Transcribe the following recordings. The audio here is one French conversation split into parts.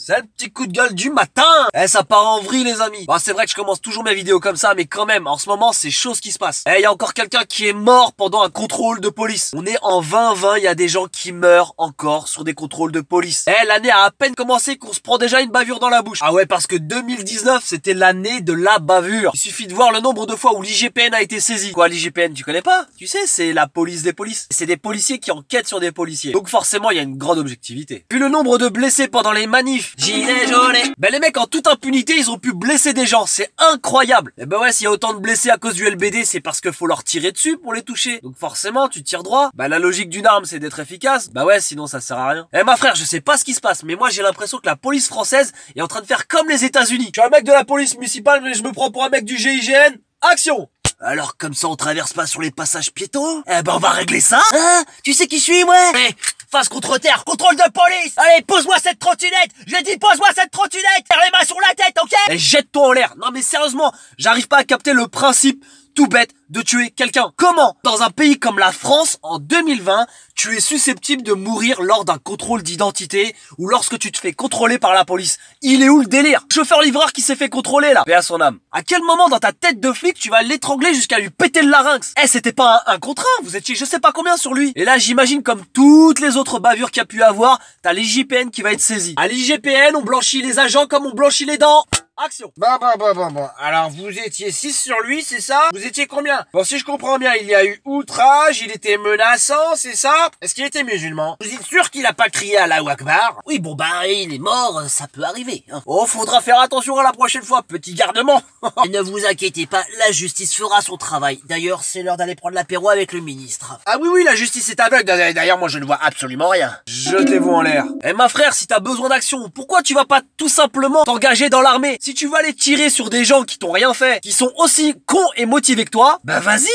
C'est le petit coup de gueule du matin. Eh, ça part en vrille les amis. Bah, c'est vrai que je commence toujours mes vidéos comme ça, mais quand même, en ce moment, c'est chaud ce qui se passe. Eh, il y a encore quelqu'un qui est mort pendant un contrôle de police. On est en 2020, il y a des gens qui meurent encore sur des contrôles de police. Eh, l'année a à peine commencé qu'on se prend déjà une bavure dans la bouche. Ah ouais, parce que 2019, c'était l'année de la bavure. Il suffit de voir le nombre de fois où l'IGPN a été saisi. Quoi, l'IGPN, tu connais pas? Tu sais, c'est la police des polices. C'est des policiers qui enquêtent sur des policiers. Donc forcément, il y a une grande objectivité. Puis le nombre de blessés pendant les manifs. Gilets jaunes. Ben les mecs, en toute impunité, ils ont pu blesser des gens. C'est incroyable. Et ben ouais, s'il y a autant de blessés à cause du LBD, c'est parce qu'il faut leur tirer dessus pour les toucher. Donc forcément, tu tires droit. Bah la logique d'une arme, c'est d'être efficace. Bah ouais, sinon ça sert à rien. Eh ma frère, je sais pas ce qui se passe, mais moi j'ai l'impression que la police française est en train de faire comme les États-Unis. Je suis un mec de la police municipale, mais je me prends pour un mec du GIGN. Action! Alors comme ça on traverse pas sur les passages piétons? Eh ben on va régler ça. Hein? Tu sais qui je suis moi? Eh, face contre terre, contrôle de police. Allez, pose-moi cette trottinette. J'ai dit pose-moi cette trottinette. Serre les mains sur la tête, ok? Eh, jette-toi en l'air. Non mais sérieusement, j'arrive pas à capter le principe tout bête de tuer quelqu'un. Comment, dans un pays comme la France, en 2020, tu es susceptible de mourir lors d'un contrôle d'identité ou lorsque tu te fais contrôler par la police? Il est où le délire? Chauffeur-livreur qui s'est fait contrôler là. Paix à son âme. À quel moment dans ta tête de flic tu vas l'étrangler jusqu'à lui péter le larynx? Eh, c'était pas un contre un, vous étiez je sais pas combien sur lui. Et là, j'imagine comme toutes les autres bavures qu'il y a pu avoir, t'as l'IGPN qui va être saisi. À l'IGPN, on blanchit les agents comme on blanchit les dents. Action. Bon. Alors, vous étiez 6 sur lui, c'est ça? Vous étiez combien? Bon, si je comprends bien, il y a eu outrage, il était menaçant, c'est ça? Est-ce qu'il était musulman? Vous êtes sûr qu'il a pas crié Allahu Akbar? Oui, bon, bah, il est mort, ça peut arriver, hein. Oh, faudra faire attention à la prochaine fois, petit gardement. Ne vous inquiétez pas, la justice fera son travail. D'ailleurs, c'est l'heure d'aller prendre l'apéro avec le ministre. Ah oui, la justice est aveugle. D'ailleurs, moi, je ne vois absolument rien. Jetez-vous en l'air. Eh, ma frère, si t'as besoin d'action, pourquoi tu vas pas tout simplement t'engager dans l'armée? Si tu veux aller tirer sur des gens qui t'ont rien fait, qui sont aussi cons et motivés que toi, bah vas-y,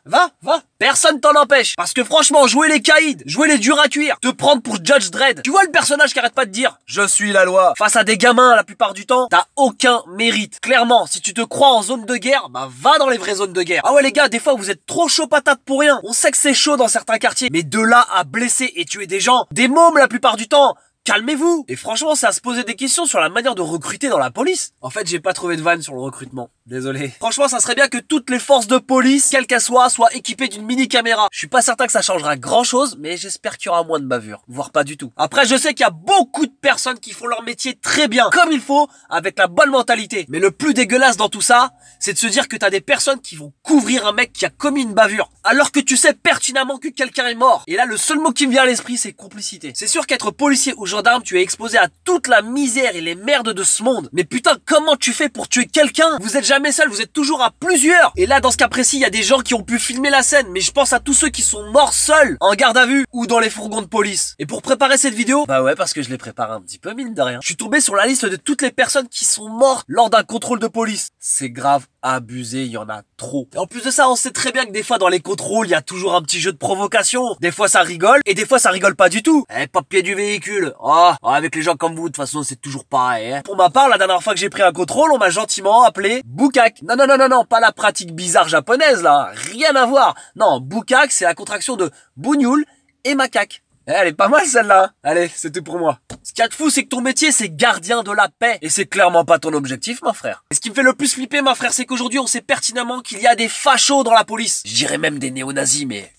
va. Personne t'en empêche. Parce que franchement, jouer les caïds, jouer les durs à cuire, te prendre pour Judge Dredd. Tu vois le personnage qui arrête pas de dire « Je suis la loi ». Face à des gamins, la plupart du temps, t'as aucun mérite. Clairement, si tu te crois en zone de guerre, bah va dans les vraies zones de guerre. Ah ouais les gars, des fois vous êtes trop chaud patate pour rien. On sait que c'est chaud dans certains quartiers. Mais de là à blesser et tuer des gens, des mômes la plupart du temps, calmez-vous. Et franchement, c'est à se poser des questions sur la manière de recruter dans la police. En fait, j'ai pas trouvé de vanne sur le recrutement. Désolé. Franchement, ça serait bien que toutes les forces de police, quelles qu'elles soient équipées d'une mini caméra. Je suis pas certain que ça changera grand chose, mais j'espère qu'il y aura moins de bavures. Voire pas du tout. Après, je sais qu'il y a beaucoup de personnes qui font leur métier très bien, comme il faut, avec la bonne mentalité. Mais le plus dégueulasse dans tout ça, c'est de se dire que t'as des personnes qui vont couvrir un mec qui a commis une bavure, alors que tu sais pertinemment que quelqu'un est mort. Et là, le seul mot qui me vient à l'esprit, c'est complicité. C'est sûr qu'être policier ou gendarme, tu es exposé à toute la misère et les merdes de ce monde. Mais putain, comment tu fais pour tuer quelqu'un? Vous êtes jamais seul, vous êtes toujours à plusieurs. Et là, dans ce cas précis, il y a des gens qui ont pu filmer la scène. Mais je pense à tous ceux qui sont morts seuls, en garde à vue, ou dans les fourgons de police. Et pour préparer cette vidéo, bah ouais, parce que je l'ai préparé un petit peu, mine de rien, je suis tombé sur la liste de toutes les personnes qui sont mortes lors d'un contrôle de police. C'est grave abusé, il y en a trop. Et en plus de ça, on sait très bien que des fois dans les contrôles, il y a toujours un petit jeu de provocation. Des fois ça rigole, et des fois ça rigole pas du tout. Eh, papier du véhicule. Avec les gens comme vous, de toute façon, c'est toujours pareil, hein. Pour ma part, la dernière fois que j'ai pris un contrôle, on m'a gentiment appelé Bukak. Non, pas la pratique bizarre japonaise, là. Rien à voir. Non, Bukak, c'est la contraction de bougnoul et macaque. Elle est pas mal celle-là. Allez, c'est tout pour moi. Ce qu'il y a de fou, c'est que ton métier, c'est gardien de la paix. Et c'est clairement pas ton objectif, ma frère. Et ce qui me fait le plus flipper, ma frère, c'est qu'aujourd'hui, on sait pertinemment qu'il y a des fachos dans la police. Je dirais même des néo-nazis, mais...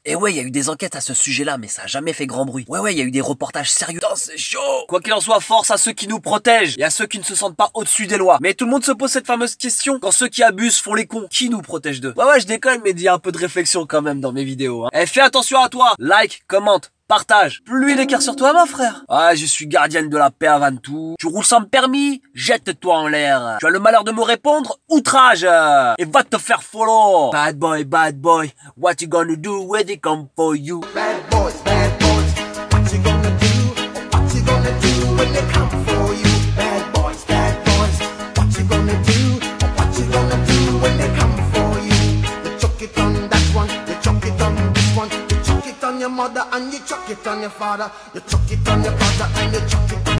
Et ouais, il y a eu des enquêtes à ce sujet-là, mais ça a jamais fait grand bruit. Ouais, il y a eu des reportages sérieux. Putain, c'est chaud. Quoi qu'il en soit, force à ceux qui nous protègent et à ceux qui ne se sentent pas au-dessus des lois. Mais tout le monde se pose cette fameuse question. Quand ceux qui abusent font les cons, qui nous protège d'eux? Ouais, je déconne, mais il y a un peu de réflexion quand même dans mes vidéos, hein. Eh, fais attention à toi. Like, commente, partage. Plus d'écart sur toi, ma frère. Ah, je suis gardienne de la paix avant tout. Tu roules sans permis? Jette-toi en l'air. Tu as le malheur de me répondre? Outrage. Et va te faire follow. Bad boy. What you gonna do when they come for you? Bad boys. What you gonna do? What you gonna do when they come for you? Bad boys. What you gonna do? What you gonna do when they come for you? You chuck it on that one, you chuck it on this one, you chuck it on your mother and you chuck it on your father, you chuck it on your father and you chuck it